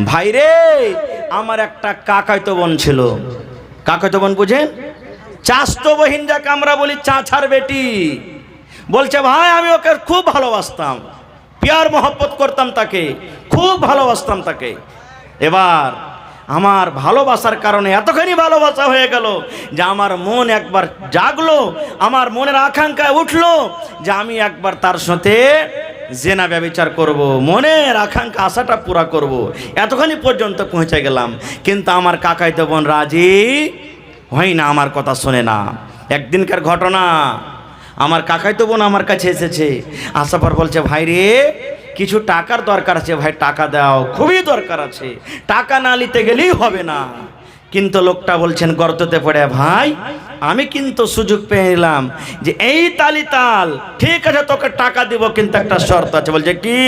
ভাইরে, আমার একটা কাকাইতো বোন ছিল। কাকাইতো বোন বুঝেন? চাচতো বহিন, যাকে আমরা বলি চাচার বেটি। বলছে ভাই আমি ওকে খুব ভালোবাসতাম, প্যার মহব্বত করতাম, তাকে খুব ভালোবাসতাম তাকে। এবার আমার ভালোবাসার কারণে এতখানি ভালোবাসা হয়ে গেল যে আমার মন একবার জাগলো, আমার মনের আকাঙ্ক্ষায় উঠলো যে আমি একবার তার সাথে জেনা ব্যভিচার করব, মনের আকাঙ্ক্ষা আশাটা পুরা করব। এতখানি পর্যন্ত পৌঁছে গেলাম, কিন্তু আমার কাকাইতো বোন রাজি হয় না, আমার কথা শোনে না। একদিনকার ঘটনা, আমার কাকাইতো বোন আমার কাছে এসেছে, আসার পর বলছে ভাই রে, কিছু টাকার দরকার আছে ভাই, টাকা দাও, খুবই দরকার আছে, টাকা না নিতে গেলেই হবে না। কিন্তু লোকটা বলছেন গর্ততে পড়ে, ভাই আমি কিন্তু সুযোগ পেয়ে নিলাম যে এই তালি তাল, ঠিক আছে তোকে টাকা দিব, কিন্তু একটা শর্ত আছে। বলছে কি?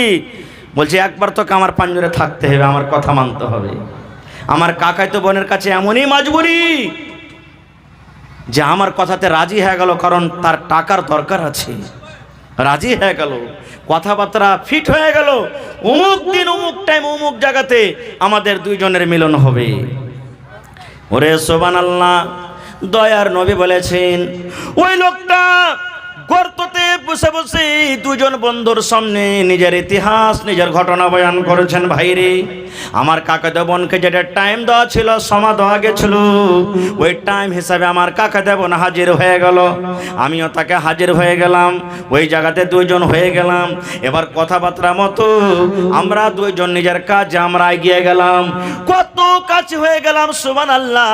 বলছে একবার তোকে আমার পাঞ্জরে থাকতে হবে, আমার কথা মানতে হবে। আমার কাকাইতো বোনের কাছে এমনই মজবুরি যে আমার কথাতে রাজি হয়ে গেল, কারণ তার টাকার দরকার আছে। রাজি হয়ে গেল, কথাবার্তা ফিট হয়ে গেল, অমুক দিন অমুক টাইম অমুক জায়গাতে আমাদের দুইজনের মিলন হবে। ওরে সুবহানাল্লাহ, দয়ার নবী বলেছেন ওই লোকটা গর্ততে বসে বসে দুজন বন্ধুর সামনে নিজের ইতিহাস, নিজের ঘটনা বয়ান করেছেন। ভাইরে, আমার কাকাতো বোনকে যেটা টাইম দেওয়া ছিল, সময় দেওয়া গেছিল, ওই টাইম হিসাবে আমার কাকাতো বোন হাজির হয়ে গেল, আমিও তাকে হাজির হয়ে গেলাম, ওই জায়গাতে দুইজন হয়ে গেলাম। এবার কথাবার্তা মতো আমরা দুইজন নিজের কাজে আমরা এগিয়ে গেলাম, কত কাছে হয়ে গেলাম। সুবহানাল্লাহ,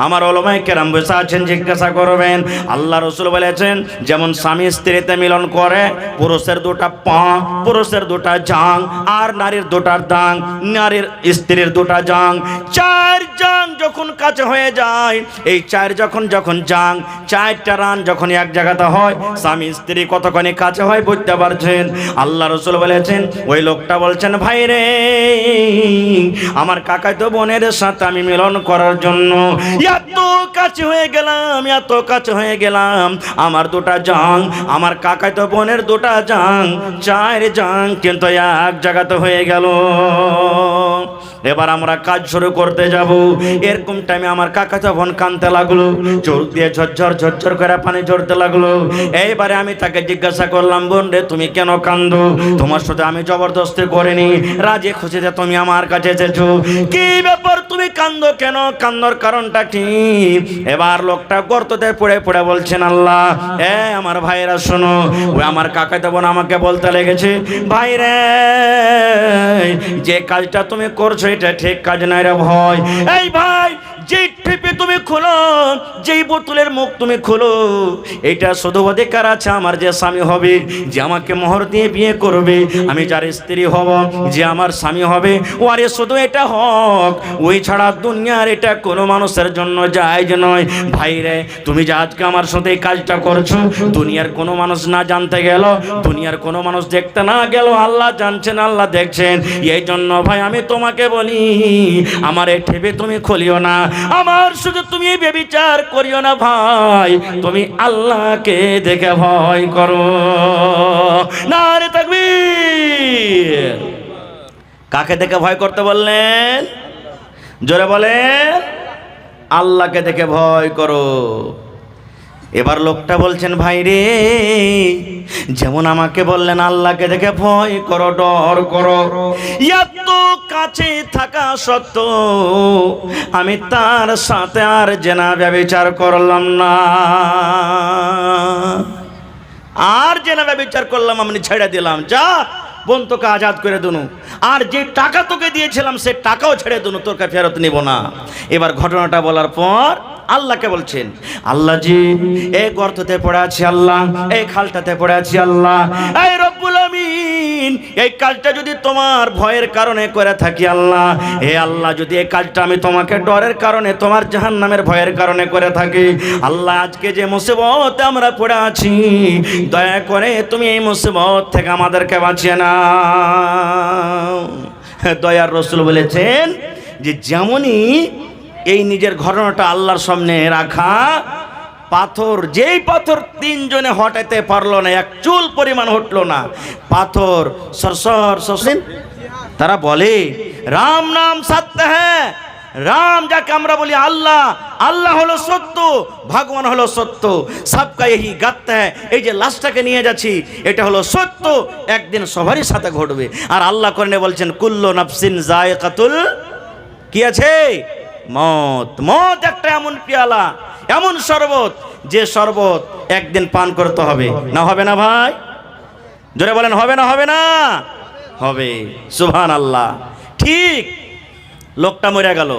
আমার ওলামায়ে কেরাম বসে আছেন, জিজ্ঞাসা করবেন। আল্লাহ রাসূল বলেছেন যেমন স্বামী স্ত্রীতে মিলন করে, পুরুষের দুটা পা, পুরুষের দুটা জাং, আর নারীর দুটা দাং, নারীর স্ত্রীর দুটা জাং, চার জাং যখন কাছে হয়ে যায়, এই চার যখন জাং, চারটা রান যখন এক জায়গাতে হয়, স্বামী স্ত্রী কতখানি কাছে হয় বুঝতে পারছেন। আল্লাহ রাসূল বলেছেন, ওই লোকটা বলছেন ভাই রে, আমার কাকাইতো বোনের সাথে আমি মিলন করার জন্য এত কাছে হয়ে গেলাম, এত কাছে হয়ে গেলাম, আমার দুটা জাং, আমার কাকাইতো বোনের দুটা জাং, চার জাং কিন্তু এক জায়গাতে হয়ে গেল। এবার আমরা কাজ শুরু করতে যাব, এরকম টাইমে আমার কাকাতো বোন কাঁদতে লাগলো, চোখ দিয়ে ঝরঝর ঝরঝর করে পানি ঝরতে লাগলো। এইবারে আমি তাকে জিজ্ঞাসা করলাম, বোন রে তুমি কেন কান্দো? তোমার সাথে আমি জবরদস্তি করিনি, রাজি খুশিতে তুমি আমার কাছে এসেছো, কি ব্যাপার তুমি কান্দো কেন? কান্দর কারণটা কি? এবার লোকটা গর্ততে পড়ে পড়ে বলছেন, আল্লাহ আমার ভাইরা শোনো, ওই আমার কাকাতো বোন আমাকে বলতে লেগেছে, ভাই রে যে কাজটা তুমি করছো এটা ঠিক কাজ নাই রে ভয়। এই ভাই, যেই টিপে তুমি খোলো, যেই বোতলের মুখ তুমি খোলো, এটা শুধু অধিকার আছে আমার যে স্বামী হবে, যে আমাকে মোহর দিয়ে বিয়ে করবে, আমি যার স্ত্রী হব, যে আমার স্বামী হবে, ওরে শুধু এটা হক, ওই ছাড়া দুনিয়ার এটা কোনো মানুষের জন্য জায়েজ নয়। ভাই রে, তুমি যে আজকে আমার সাথে এই কাজটা করছো, দুনিয়ার কোনো মানুষ না জানতে গেল, দুনিয়ার কোনো মানুষ দেখতে না গেল, আল্লাহ জানছেন, আল্লাহ দেখছেন। এই জন্য ভাই আমি তোমাকে বলি, আমার এই ঠেপে তুমি খুলিও না, আমার শুধু তুমি ব্যভিচার করিও না ভাই, তুমি আল্লাহকে দেখে ভয় করো। নারে তাকবীর। কাকে দেখে ভয় করতে বললেন? জোরে বলেন, আল্লাহকে দেখে ভয় করো। এবার লোকটা বলছেন, ভাই রে যেমন আমাকে বললেন আল্লাহকে দেখে ভয় করো, ডর করো, এত কাছে থাকা সত্ত্বেও আমি তার সাথে আর জেনা ব্যভিচার করলাম না, আর জেনা ব্যভিচার করলাম আমি ছেড়ে দিলাম, যা বোন তোকে আজাদ করে দুনু, আর যে টাকা তোকে দিয়েছিলাম সে টাকাও ছেড়ে দুনু, তোকে ফেরত নিব না। এবার ঘটনাটা বলার পর আল্লাহকে বলছেন, আল্লাহ জি এই গর্ততে পড়ে আছি আল্লাহ, এই খালটাতে পড়ে আছি আল্লাহ, এই রব্বুল আমিন এই কাজটা যদি তোমার ভয়ের কারণে করে থাকি আল্লাহ, হে আল্লাহ যদি এই কাজটা আমি তোমাকে ডরের কারণে, তোমার জাহান্নামের ভয়ের কারণে করে থাকি, আল্লাহ আজকে যে মুসিবতে আমরা পড়ে আছি, দয়া করে তুমি এই মুসিবত থেকে আমাদেরকে বাঁচিয়ে নাও। দয়ার রাসূল বলেছেন যে যেমনই এই নিজের ঘটনাটা আল্লাহর সামনে রাখা, পাথর, যেই পাথর তিনজনে হটাতে পারলো না, এক চুল পরিমাণ হটলো না, পাথর সরসর সরসর। তারা বলে রাম নাম সত্য হ্যাঁ। রাম যাকে আমরা বলি আল্লাহ, আল্লাহ হলো সত্য, ভগবান হলো সত্য, সবকা यही গাত হ্যাঁ। এই যে লাশটাকে নিয়ে যাচ্ছি এটা হলো সত্য, একদিন সবারই সাথে ঘটবে। আর আল্লাহ কোরআনে বলছেন কুল্লু নাফসিন যায়কাতুল, কি আছে, মত। মত একটা এমন পেয়ালা, এমন শরবত, যে শরবত একদিন পান করতে হবে, না হবে না ভাই? জোরে বলেন হবে না হবে না? হবে। সুবহানাল্লাহ। ঠিক লোকটা মরে গেল,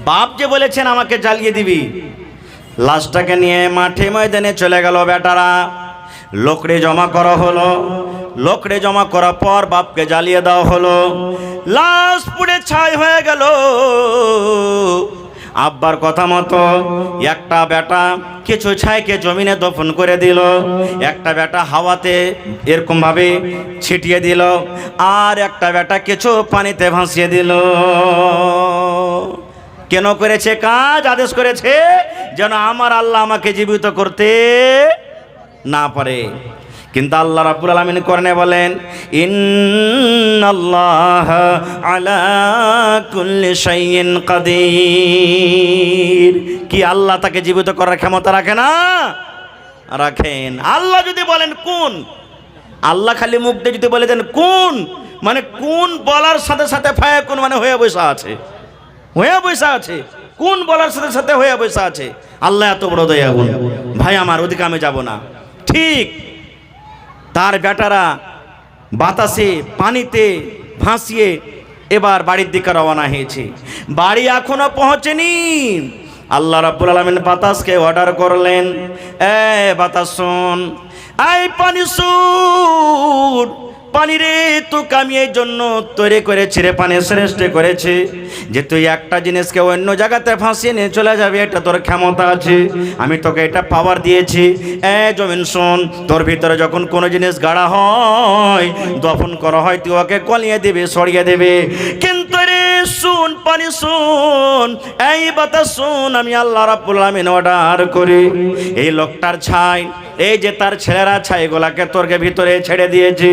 বাপ যে বলেছেন আমাকে জ্বালিয়ে দিবি, লাশটাকে নিয়ে মাঠে ময়দানে চলে গেল বেটারা। লোকড়ে জমা করা হলো, লোকড়ে জমা করার পর বাপকে জ্বালিয়ে দেওয়া হলো, লাশ পুড়ে ছাই হয়ে গেল। আব্বার কথা মতো একটা বেটা কিছু ছাইকে জমিনে দফন করে দিল, একটা বেটা হাওয়াতে এরকম ভাবে ছিটিয়ে দিল, আর একটা বেটা কিছু পানিতে ভাসিয়ে দিল। কেন করেছে কাজ? আদেশ করেছে যেন আমার আল্লাহ আমাকে জীবিত করতে না পারে। কিন্তু আল্লাহ রাব্বুল আলামিন কোরআনে বলেন ইন্নাল্লাহা আলা কুল্লি শাইইন কাদির। কি আল্লাহ তাকে জীবিত করার ক্ষমতা রাখে না? রাখেন। আল্লাহ যদি বলেন কোন, আল্লাহ খালি মুখ দিয়ে যদি বলে দেন কোন, মানে কোন বলার সাথে সাথে ফায়াকুন মানে হয়ে বসে আছে, হয়ে বসে আছে। কোন বলার সাথে সাথে হয়ে বসে আছে। আল্লাহ এত বড় দয়াগুণ ভাই আমার, ওদিকে আমি যাব না। ঠিক তার বেটারা বাতাসে পানিতে ভাসিয়ে এবার বাড়ির দিকে রওনা হয়েছে। বাড়ি এখনো পৌঁছেনি। আল্লাহ রাব্বুল আলামিন বাতাসকে অর্ডার করলেন, এ বাতাস শোন, এই পানি শুন, পানি রে তোকে আমি এই জন্য তৈরি করেছি রে, পানি শ্রেষ্ঠ করেছে যে তুই একটা জিনিসকে অন্য জায়গাতে ফাঁসিয়ে নিয়ে চলে যাবে, এটা তোর ক্ষমতা আছে, আমি তোকে এটা পাওয়ার দিয়েছি। এ জমিন শোন, তোর ভিতরে যখন কোনো জিনিস গাড়া হয়, দফন করা হয়, তুই ওকে কলিয়ে দেবে, সরিয়ে দেবে। কিন্তু রে শুন, পানি শুন, এই বাতাস শুন, আমি আল্লাহ রাব্বুল আলামিন অর্ডার করি এই লোকটার ছাই, এই যে তার ছেলেরা ছাইগুলাকে তোরকে ভিতরে ছেড়ে দিয়েছি,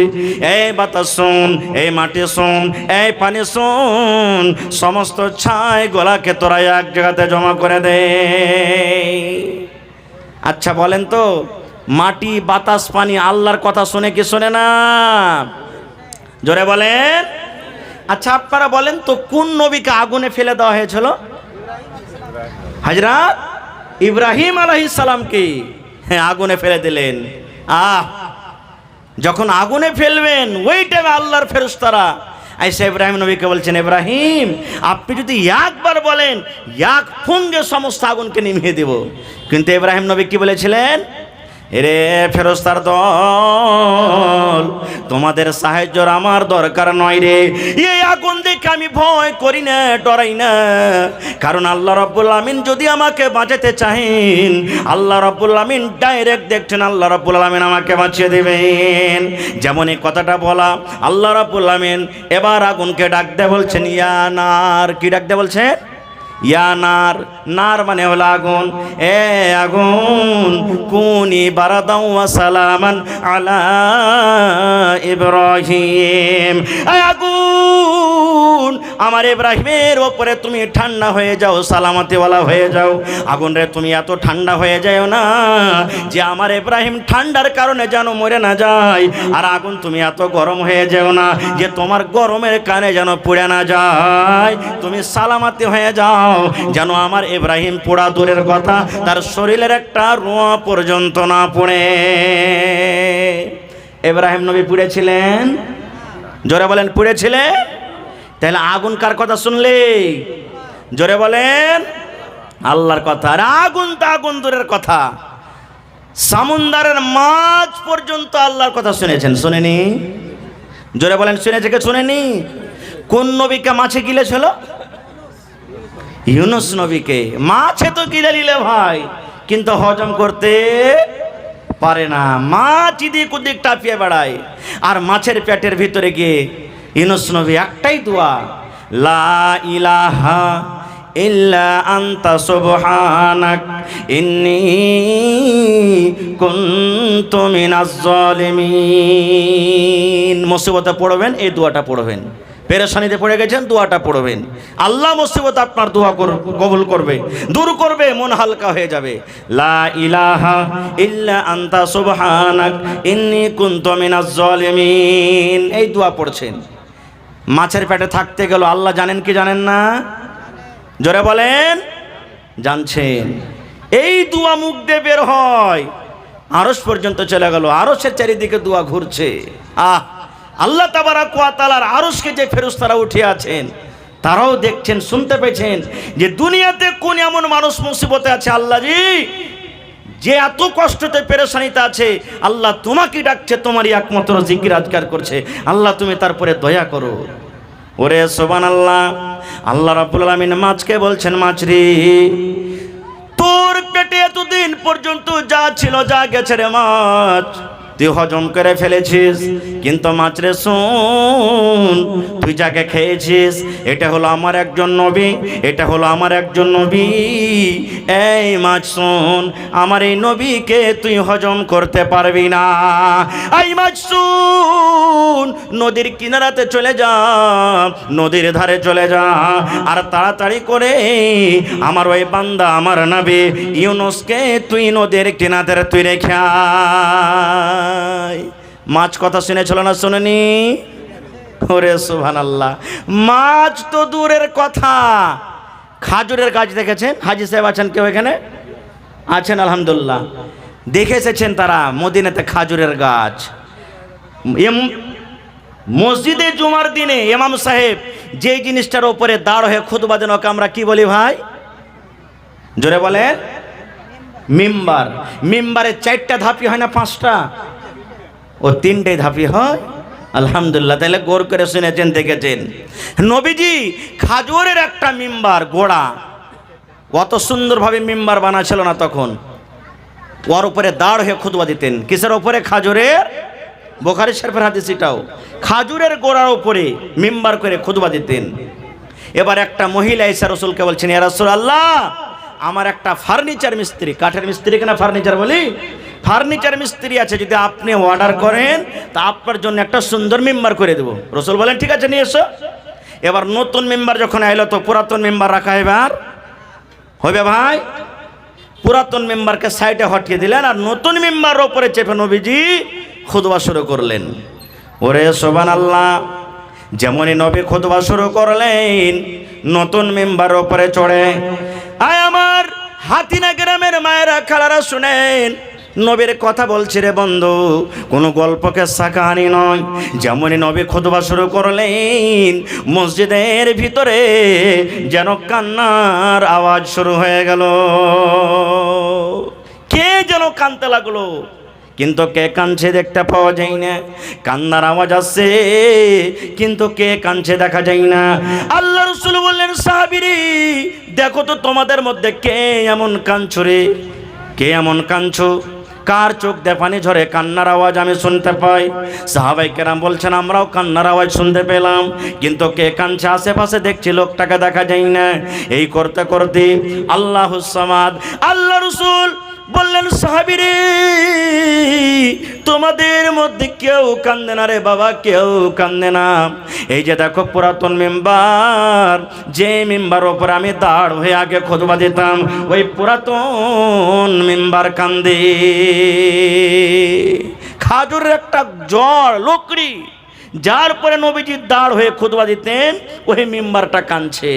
এই বাতাস শোন, এই মাটি শোন, এই পানি শোন, সমস্ত ছাইগুলাকে তোরা এক জায়গাতে জমা করে দে। আচ্ছা বলেন তো, মাটি বাতাস পানি আল্লাহর কথা শুনে কি শোনে না? জোরে বলেন। আচ্ছা আপনারা বলেন তো, কোন নবীকে আগুনে ফেলে দেওয়া হয়েছিল? হযরত ইব্রাহিম আলাইহিস সালামকে হ্যাঁ আগুনে ফেলে দিলেন। যখন আগুনে ফেলবেন ওই টাইমে আল্লাহর ফেরেশতারা আইসা ইব্রাহিম নবীকে বলছেন, ইব্রাহিম আপনি যদি একবার বলেন এক ফুঙ্গে সমস্ত আগুনকে নিভিয়ে দেব। কিন্তু ইব্রাহিম নবী কি বলেছিলেন? রে ফেরেশতার দল, তোমাদের সাহায্যর আমার দরকার নয় রে, এই আগুন দেখে আমি ভয় করি না, ডরাই না। কারণ আল্লাহ রাব্বুল আলামিন যদি আমাকে বাঁচাতে চাহেন, আল্লাহ রাব্বুল আলামিন ডাইরেক্ট দেখছেন, আল্লাহ রাব্বুল আলামিন আমাকে বাঁচিয়ে দেবেন। যেমন এই কথাটা বলা, আল্লাহ রাব্বুল আলামিন এবার আগুনকে ডাক দিয়ে বলছেন, ইয়া নার। কি ডাক দিয়ে বলছেন? ইয়া নার। নার মানে হলো আগুন। এ আগুন, কুনি বারাদাও ওয়া সালামান আলা ইব্রাহিম। আগুন, আমার ইব্রাহিমের ওপরে তুমি ঠান্ডা হয়ে যাও, সালামতিওয়ালা হয়ে যাও। আগুন রে তুমি এত ঠান্ডা হয়ে যাও না যে আমার ইব্রাহিম ঠান্ডার কারণে যেন মরে না যায়। আর আগুন তুমি এত গরম হয়ে যাও না যে তোমার গরমের কারণে যেন পুড়ে না যায়। তুমি সালামতি হয়ে যাও যেন আমার ইব্রাহিম পোড়া দূরের কথা, তার শরীরের একটা রোঁয়া পর্যন্ত না পড়ে। ইব্রাহিম নবী পুড়েছিলেন? জোরে বলেন পুড়েছিলেন? তাহলে আগুন কার কথা শুনলে? জোরে বলেন আল্লাহর কথা। আর আগুন তো আগুন দূরের কথা, সমুদ্রের মাছ পর্যন্ত আল্লাহর কথা শুনেছেন, শুনেনি? জোরে বলেন শুনেছে কে শুনেনি? কোন নবীকে মাছে গিলেছিল? ইউনুস নবীকে। মাছে তো গিলে নিলে ভাই, কিন্তু হজম করতে পারে না, মাছ এদিক ওদিক টাপিয়ে বেড়ায়। আর মাছের পেটের ভিতরে গিয়ে ইউনুস নবী একটাই দোয়া, লা ইলাহা ইল্লা আনতা সুবহানাক ইন্নী কুনতু মিনাজ জালিমিন। মুসিবতে পড়বেন এই দোয়াটা পড়বেন, পেরেশানিতে পড়ে গেছেন, দোয়াটা পড়বেন, আল্লাহ মুসিবত আপনার দোয়া কবুল করবে, দূর করবে, মন হালকা হয়ে যাবে। লা ইলাহা ইল্লা আনতা সুবহানাক ইন্নী কুনতু মিনাজ জালিমিন, এই দোয়া পড়ছেন। মাছের পেটে থাকতে গেল, আল্লাহ জানেন কি জানেন না? জোরে বলেন, জানছেন। এই দোয়া মুখ দিয়ে বের হয়, আরশ পর্যন্ত চলে গেল, আরশের চারিদিকে দোয়া ঘুরছে। আল্লাহ তাবারাক ওয়া তাআলার আরশকে যে ফেরেশতারা উঠে আছেন, তারাও দেখছেন, শুনতে পেয়েছেন যে দুনিয়াতে কোন এমন মানুষ মুসিবতে আছে আল্লাহ জি, যে এত কষ্টতে পেরেশানিতে আছে, আল্লাহ তোমাকে ডাকছে, তোমারই একমাত্র জিকির আজকার করছে, আল্লাহ তুমি তারপরে দয়া করো। ওরে সুবহানাল্লাহ, আল্লাহ রাব্বুল আলামিন মাছকে বলছেন, মাছ রে, তোর পেটে এতদিন পর্যন্ত যা ছিল, যা গেছে রে মাছ, তুই হজম করে ফেলেছিস, কিন্তু মাছ রে শোন, তুই যাকে খেয়েছিস এটা হলো আমার একজন নবী, এটা হলো আমার একজন নবী। এই মাছ শোন, আমার এই নবীকে তুই হজম করতে পারবি না। এই মাছ শোন, নদীর কিনারাতে চলে যা, নদীর ধারে চলে যা, আর তাড়াতাড়ি করে আমার ওই বান্দা, আমার নবী ইউনুসকে তুই নদীর কিনারাতে তুই রেখে আয়। মাছ কথা শুনেছিল না, শুনেনি? ওরে সুবহানাল্লাহ, মাছ তো দূরের কথা, খাজুরের গাছ দেখেছেন? হাজী সাহেব আছেন কেউ এখানে? আছেন, আলহামদুলিল্লাহ। দেখে এসেছেন তারা মদিনাতে খাজুরের গাছ। মসজিদে জুমার দিনে ইমাম সাহেব যেই জিনিসটার উপরে দাঁড় হয়ে খুতবা দেন, ওকে আমরা কি বলি ভাই? জোরে বলেন, মিম্বার। মিম্বারে 4টা ধাপি হয় না 5টা? ও 3টে ধাপি হয়। আলহামদুলিল্লাহ, তাহলে গৌর করে শুনেছেন, দেখেছেন। নবীজি খাজুরের একটা মিম্বার গোড়া, কত সুন্দরভাবে মিম্বার বানাছিল না তখন, ওর উপরে দাঁড় হয়ে খুতবা দিতেন। কিসের উপরে? খাজুরের। বুখারী শরীফের হাদিস এটাও, খাজুরের গোড়ার উপরে মিম্বার করে খুতবা দিতেন। এবার একটা মহিলা এসে রাসূলকে বলছেন, ইয়া রাসূলুল্লাহ, আমার একটা ফার্নিচার মিস্ত্রি, কাঠের মিস্ত্রি কেনা ফার্নিচার বলি, ফার্নিচার মিস্ত্রি আছে, যদি আপনি অর্ডার করেন তা আপনার জন্য একটা সুন্দর মেম্বার করে দেবো। রাসূল বলেন, ঠিক আছে, নিয়ে এসো। এবার নতুন মেম্বার যখন এলো, তো পুরাতন মেম্বার রাখা এবার হবে ভাই। পুরাতন মেম্বারকে সাইডে হটিয়ে দিলেন, আর নতুন মেম্বারের উপরে চেপে নবীজি খুতবা শুরু করলেন। ওরে সুবহানাল্লাহ, যেমনই নবী খুতবা শুরু করলেন, নতুন মেম্বারের উপরে চড়ে, আয় আমার হাতিনা গ্রামের মায়েরা, খালারা শুনেন, নবীর কথা বলছি রে বন্ধু, কোনো গল্পকে কাহিনী নয়। যেমনই নবী খুতবা শুরু করলেন, মসজিদের ভিতরে যেন কান্নার আওয়াজ শুরু হয়ে গেল। কে যেন কানতে লাগলো, কিন্তু কে কাঁদছে দেখতে পাওয়া যায় না। কান্নার আওয়াজ আসছে, কিন্তু কে কাঁদছে দেখা যায় না। আল্লাহ রাসূল বললেন, সাহাবীরে, দেখো তো তোমাদের মধ্যে কে এমন কাঁদছো রে, কে এমন কাঁদছো, কার চোখ দিয়ে পানি ঝরে, কান্নার আওয়াজ আমি শুনতে পাই। সাহাবায়ে কেরাম বলছেন, আমরাও কান্নার আওয়াজ শুনতে পেলাম, কিন্তু কে কাঁদছে আশেপাশে দেখছি, লোকটাকে দেখা যায় না। এই করতে করতে আল্লাহুস সামাদ, আল্লাহ রাসূল বললেন, সাহাবীরে, তোমাদের মধ্যে কেউ কান্দে না রে বাবা, কেউ কান্দে না। এই যে দেখো পুরাতন মেম্বার, যে মেম্বার ওপর আমি দাঁড় হয়ে আগে খুতবা দিতাম, ওই পুরাতন মেম্বার কান্দে। খাজুরের একটা জড় লকড়ি, যার পরে নবীজি দাঁড় হয়ে খুতবা দিতেন, ওই মেম্বারটা কাঁদছে।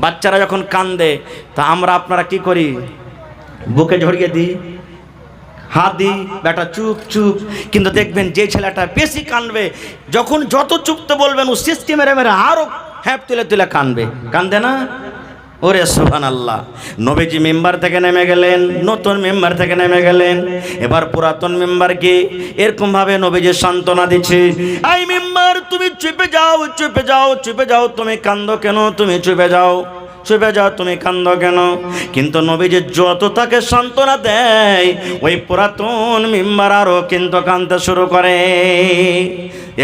বাচ্চারা যখন কান্দে, তা আমরা আপনারা কি করি? বুকে ঝরিয়ে দিই, হাত দিই, বেটা চুপ চুপ। কিন্তু দেখবেন যে ছেলেটা বেশি কাঁদবে, যখন যত চুপতে বলবেন, ও সিস্টেম মেরে মেরে আরো হ্যাপ তুলে তুলে কাঁদবে, কান্দে না? ওরে সুবহানাল্লাহ, নবীজি মেম্বার থেকে নেমে গেলেন, নতুন মেম্বার থেকে নেমে গেলেন। এবার পুরাতন মেম্বারকে এরকম ভাবে নবীজি সান্ত্বনা দিচ্ছে, এই মেম্বার, তুমি চুপে যাও, চুপে যাও, চুপে যাও, তুমি কান্দো কেন, তুমি চুপে যাও, চুপে যাও, তুমি কান্দো কেন? কিন্তু নবীজি যত তাকে সান্ত্বনা দেয়, ওই পুরাতন মেম্বার আরো কিন্তু কাঁদতে শুরু করে।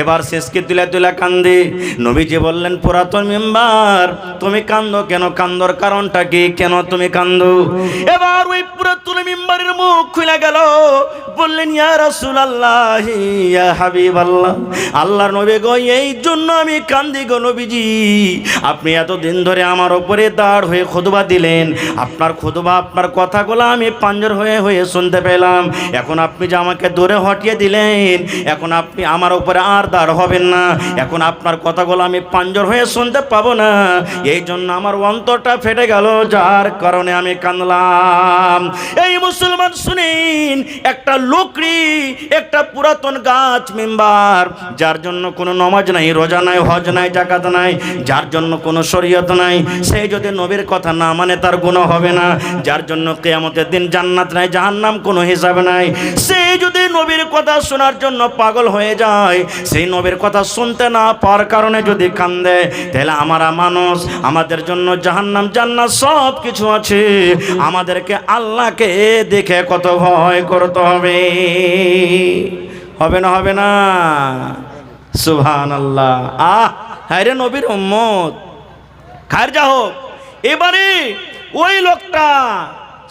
এবার শেষকে তুলে তুলে কান্দে। নবীজি বললেন, পুরাতন মেম্বার তুমি কান্দো কেন? কান্দর কারণটা কি? কেন তুমি কান্দো? এবার ওই পুরাতন মেম্বারের মুখ খুলে গেল। বললেন, ইয়া রাসূলুল্লাহ, ইয়া হাবিবাল্লাহ, আল্লাহর নবী গো, এই জন্য আমি কান্দি গো নবীজি। আপনি এতদিন ধরে আমার উপরে দাঁড় হয়ে খুতবা দিলেন, আপনার খুতবা, আপনার কথাগুলো আমি পাঞ্জর হয়ে হয়ে শুনতে পেলাম। এখন আপনি যে আমাকে দূরে হটিয়ে দিলেন, এখন আপনি আমার উপরে আর দাঁড় হবেন না, এখন আপনার কথাগুলো আমি পাঞ্জর হয়ে শুনতে পাবো না। এই জন্য আমার অন্তরটা ফেটে গেল, যার কারণে আমি কাঁদলাম। এই মুসলমান শুনেন, একটা লোকরি, একটা পুরাতন গাছ মেম্বার, যার জন্য কোনো নমাজ নাই, রোজা নাই, হজ নাই, জাকাত নাই, যার জন্য কোনো শরীয়ত নাই, সে যদি নবীর কথা না মানে তার গুনাহ হবে না। যার জন্য কিয়ামতের দিন জান্নাত নাই, জাহান্নাম কোনো হিসাব নাই। সে যদি নবীর কথা শোনার জন্য পাগল হয়ে যায়, সেই নবীর কথা শুনতে না পাওয়ার কারণে যদি কান্দে, তাহলে আমরা মানুষ, আমাদের জন্য জাহান্নাম জান্নাত সব কিছু আছে। আমাদেরকে আল্লাহকে দেখে কত ভয় করতে হবে। হবে না? হবে না? সুবহানাল্লাহ। হ্যাঁ রে, নবীর উম্মত খায়ের যা হোক। এবারে ওই লোকটা,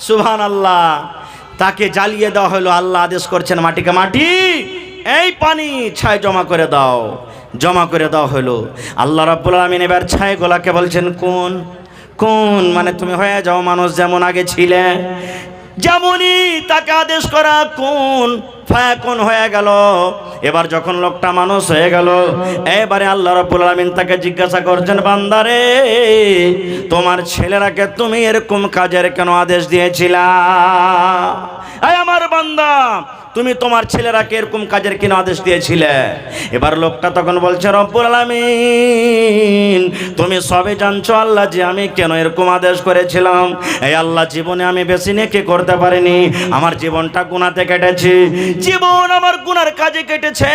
সুবহানাল্লাহ, তাকে জ্বালিয়ে দেওয়া হলো। আল্লাহ আদেশ করছেন, মাটিকে মাটি, এই পানি ছাই জমা করে দাও। জমা করে দেওয়া হলো। আল্লাহ রাব্বুল আলামিন এবার ছাইগুলাকে বলছেন, কোন কোন মানে তুমি হয়ে যাও মানুষ যেমন আগে ছিলে। যেমনই তাকে আদেশ করা, কোন ফায়াকুন হয়ে গেল। এবার যখন লোকটা মানুষ হয়ে গেল, এবারে আল্লাহ রাব্বুল আলামিন তাকে জিজ্ঞাসা করছেন, বান্দারে, তোমার ছেলেরাকে তুমি এরকম কাজের কেন আদেশ দিয়েছিলা? এই আমার বান্দা, তুমি তোমার ছেলেরাকে এরকম কাজের কেন আদেশ দিয়েছিলে? এবার লোকটা তখন বলছে, রব্বুল আলামিন, তুমি সবে জানছো আল্লাহ যে আমি কেন এরকম আদেশ করেছিলাম। এই আল্লাহ, জীবনে আমি বেশি নেকি করতে পারিনি, আমার জীবনটা গুনাহতে কেটেছে, জীবন আমার গুনার কাজে কেটেছে।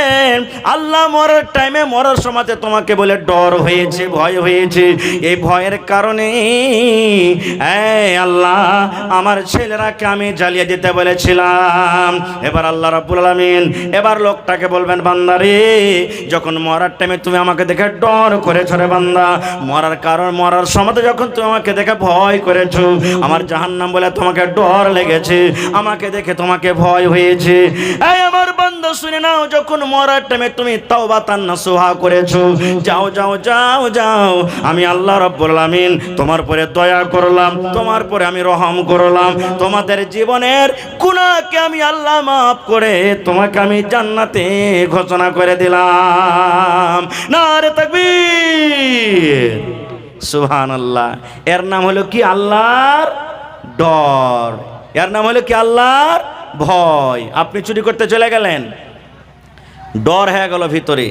আল্লাহ, মরার টাইমে, মরার সময়তে তোমাকে বলে ডর হয়েছে, ভয় হয়েছে। এই ভয়ের কারণে এই আল্লাহ, আমার ছেলেরাকে আমি জ্বালিয়ে দিতে বলেছিলাম। এবার আল্লাহ রাব্বুল আলামিন এবার লোকটাকে বলবেন, বান্দারে, যখন মরার টাইমে তুমি আমাকে দেখে ডর করেছো রে বান্দা, মরার কারণ, মরার সময়তে যখন তুমি আমাকে দেখে ভয় করেছো, আমার জাহান্নাম বলে তোমাকে ডর লেগেছে, আমাকে দেখে তোমাকে ভয় হয়েছে। এই আমার বান্দা শুনে নাও, যখন মরার টাইমে তুমি তাওবা তান্নাসুহা করেছো, যাও যাও যাও যাও, আমি আল্লাহ রাব্বুল আলামিন তোমার পরে দয়া করলাম, তোমার পরে আমি রহম করলাম, তোমাদের জীবনের গুনাহকে আমি আল্লাহ মাফ করে তোমাকে আমি জান্নাতে ঘোষণা করে দিলাম। নারে তাকবীর, সুবহানাল্লাহ। এর নাম হলো কি? আল্লাহর ডর। এর নাম হলো কি? আল্লাহর ভয়। আপনি চুরি করতে চলে গেলেন, ডর হয়ে গেল ভিতরে,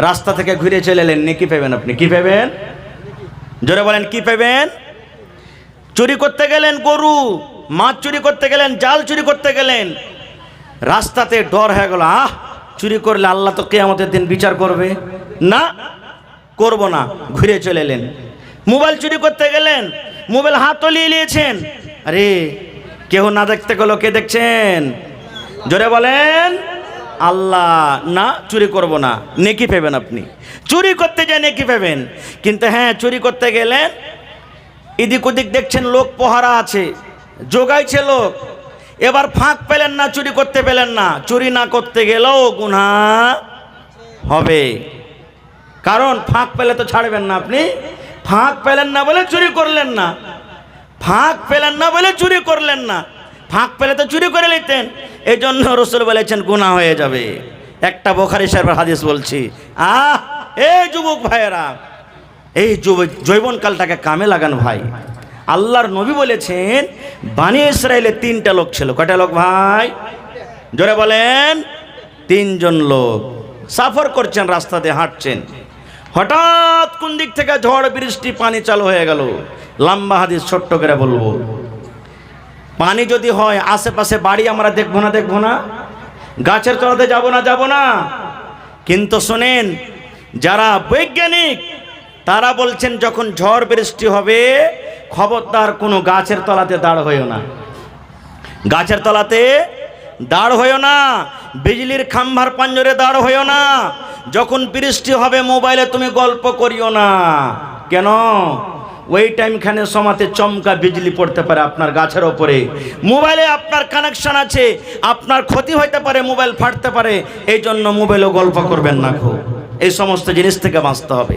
রাস্তা থেকে ঘুরে চলে এলেন, নেকি পাবেন আপনি। কি পাবেন? জোরে বলেন, কি পাবেন? চুরি করতে গেলেন, গরু মাছ চুরি করতে গেলেন, জাল চুরি করতে গেলেন, রাস্তাতে ডর হয়ে গেল, চুরি করলে আল্লাহ তো কিয়ামতের দিন বিচার করবে, না করব না, ঘুরে চলে এলেন। মোবাইল চুরি করতে গেলেন, মোবাইল হাত তলিয়ে নিয়েছেন, আরে কেউ না দেখতে গেল, কে দেখছেন? জোরে বলেন, আল্লাহ। না, চুরি করব না, নেকি পাবেন আপনি। চুরি করতে যায় নেকি পাবেন, কিন্তু হ্যাঁ, চুরি করতে গেলেন, এদিক ওদিক দেখছেন লোক পহারা আছে, জোগাইছে লোক, এবার ফাঁক পেলেন না, চুরি করতে পেলেন না, চুরি না করতে গেলেও গুনাহ হবে। কারণ ফাঁক পেলে তো ছাড়বেন না আপনি। ফাঁক পেলেন না বলে চুরি করলেন না, ফাঁক পেলেন না বলে চুরি করলেন না, ফাঁক পেলে তো চুরি করে নিতেন। এই জন্য রাসূল বলেছেন গুনাহ হয়ে যাবে। একটা বুখারী শরীফের হাদিস বলছি, এই যুবক ভাইয়েরা, এই যৌবনকালটাকে কামে লাগান ভাই। আল্লাহর নবী বলেছেন, বনি ইসরায়েলে 3টা লোক ছিল। কয়টা লোক ভাই? জোরে বলেন, 3 জন লোক সফর করছেন, রাস্তাতে হাঁটছেন, হঠাৎ কোন দিক থেকে ঝড় বৃষ্টি, পানি চালু হয়ে গেল। লম্বা হাদিস, ছোট্ট করে বলবো। পানি যদি হয়, আশেপাশে বাড়ি আমরা দেখবো না, দেখবো না, গাছের তলাতে যাব না। কিন্তু শোনেন, যারা বৈজ্ঞানিক তারা বলছেন, যখন ঝড় বৃষ্টি হবে, খবরদার কোনো গাছের তলাতে দাঁড় হইও না, গাছের তলাতে দাঁড় হইও না। বিজলির খাম্বার পাঞ্জরে দাঁড় হইও না। যখন বৃষ্টি হবে মোবাইলে তুমি গল্প করিও না। কেন? ওই টাইমখানে সমাতে চমকা বিজলি পড়তে পারে আপনার গাছের ওপরে, মোবাইলে আপনার কানেকশন আছে, আপনার ক্ষতি হইতে পারে, মোবাইল ফাটতে পারে। এই জন্য মোবাইলেও গল্প করবেন না। খুব এই সমস্ত জিনিস থেকে বাঁচতে হবে।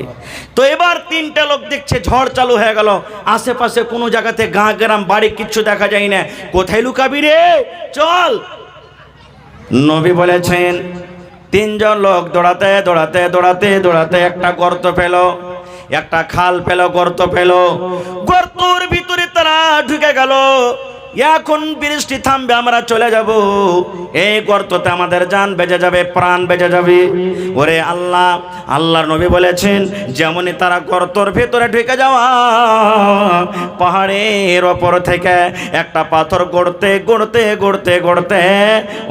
তো এবার তিনটা লোক দেখছে ঝড় চালু হয়ে গেল, আশেপাশে কোনো জায়গাতে গাঁ গ্রাম বাড়ি কিচ্ছু দেখা যায় না। কোথায় লুকাবি রে, চল। নবী বলেছেন তিনজন লোক দৌড়াতে দৌড়াতে দৌড়াতে দৌড়াতে একটা গর্ত পেল, একটা খাল পেল, গর্ত পেল। গর্তর ভিতরে তারা ঢুকে গেল। এখন বৃষ্টি থামবে, আমরা চলে যাব। এই গর্ততে আমাদের জান বেঁচে যাবে, প্রাণ বেঁচে যাবে। ওরে আল্লাহ, আল্লাহর নবী বলেছেন যেমনই তারা গর্তর ভেতরে ঢুকে যাওয়া, পাহাড়ের ওপর থেকে একটা পাথর গড়তে গড়তে গড়তে গড়তে,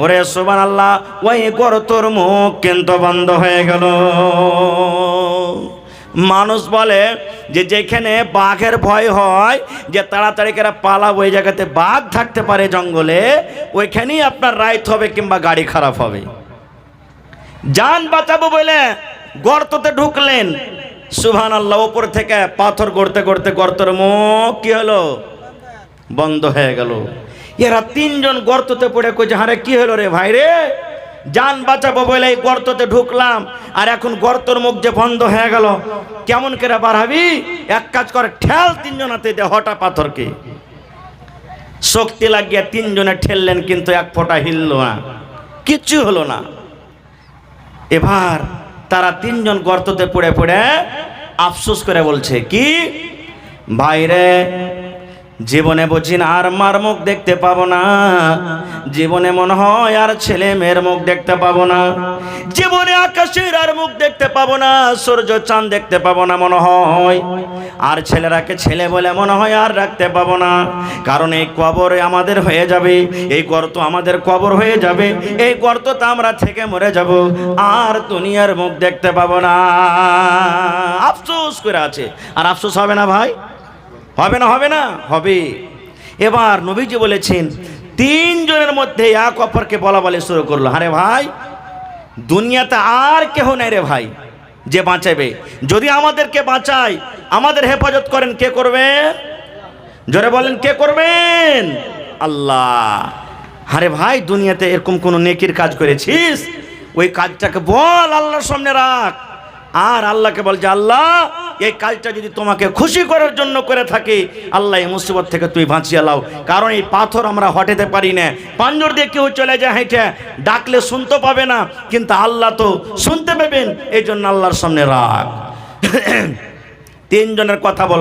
ওরে সুবহানাল্লাহ, ওই গর্তর মুখ কিন্তু বন্ধ হয়ে গেল। মানুষ বলে যে যেখানে বাঘের ভয় হয়, যে তাড়াতাড়ি করে পালাবো, ওই জায়গাতে বাঘ থাকতে পারে জঙ্গলে, ওইখানেই আপনার রাইট হবে কিংবা গাড়ি খারাপ হবে। জান বাঁচাবো বলে গর্ততে ঢুকলেন, সুবহানাল্লাহ, উপর থেকে পাথর গড়তে গড়তে গর্তের মুখ কি হলো, বন্ধ হয়ে গেল। এরা তিনজন গর্ততে পড়ে কইছে, আরে কি হলো রে ভাই রে, জান বাঁচাবো বলে এই গর্ততে ঢুকলাম, আর এখন গর্তর মুখ যে বন্ধ হয়ে গেল, কেমন করে বার হবি? এক কাজ করে, ঠেল তিনজনাতে হটা পাথরকে। শক্তি লাগিয়ে তিনজনে ঠেললেন, কিন্তু এক ফোঁটা হিলল না, কিচ্ছু হলো না। এবার তারা তিনজন গর্ততে পড়ে পড়ে আফসোস করে বলছে কি, ভাইরে জীবনে বুঝি না আর মার মুখ দেখতে পাবো না, জীবনে মনে হয় আর ছেলে মেয়ের মুখ দেখতে পাবো না, জীবনে আকাশের আর মুখ দেখতে পাবো না, সূর্য চাঁদ দেখতে পাবো না মনে হয়, আর ছেলেরাকে ছেলে বলে মনে হয় আর রাখতে পাবো না। কারণ এই কবরে আমাদের হয়ে যাবে, এই গর্ত আমাদের কবর হয়ে যাবে, এই গর্ততে আমরা থেকে মরে যাব, আর দুনিয়ার মুখ দেখতে পাবো না। আফসোস করে আছে। আর আফসোস হবে না ভাই? হবে না? হবে না? হবে। এবার নবীজি বলেছেন তিনজনের মধ্যে এক অপরকে বলা বলে শুরু করলো, আরে ভাই দুনিয়াতে আর কেহ নাই রে ভাই যে বাঁচাবে। যদি আমাদেরকে বাঁচায়, আমাদের হেফাজত করেন, কে করবেন? জোরে বলেন, কে করবেন? আল্লাহ। আরে ভাই দুনিয়াতে এরকম কোন নেকির কাজ করেছিস, ওই কাজটাকে বল, আল্লাহর সামনে রাখ, আর আল্লাহকে বল যে আল্লাহ এই কাজটা যদি তোমাকে খুশি করার জন্য করে থাকি, আল্লাহ এই মুসিবত থেকে তুই বাঁচিয়ে লাও। কারণ এই পাথর আমরা হটাতে পারি না, পাঞ্জর দিয়ে কেউ চলে যায় হেঁটে, ডাকলে শুনতে পাবে না, কিন্তু আল্লাহ তো শুনতে পাবেন, এই জন্য আল্লাহর সামনে রাখ। তিনজনের কথা বলবো।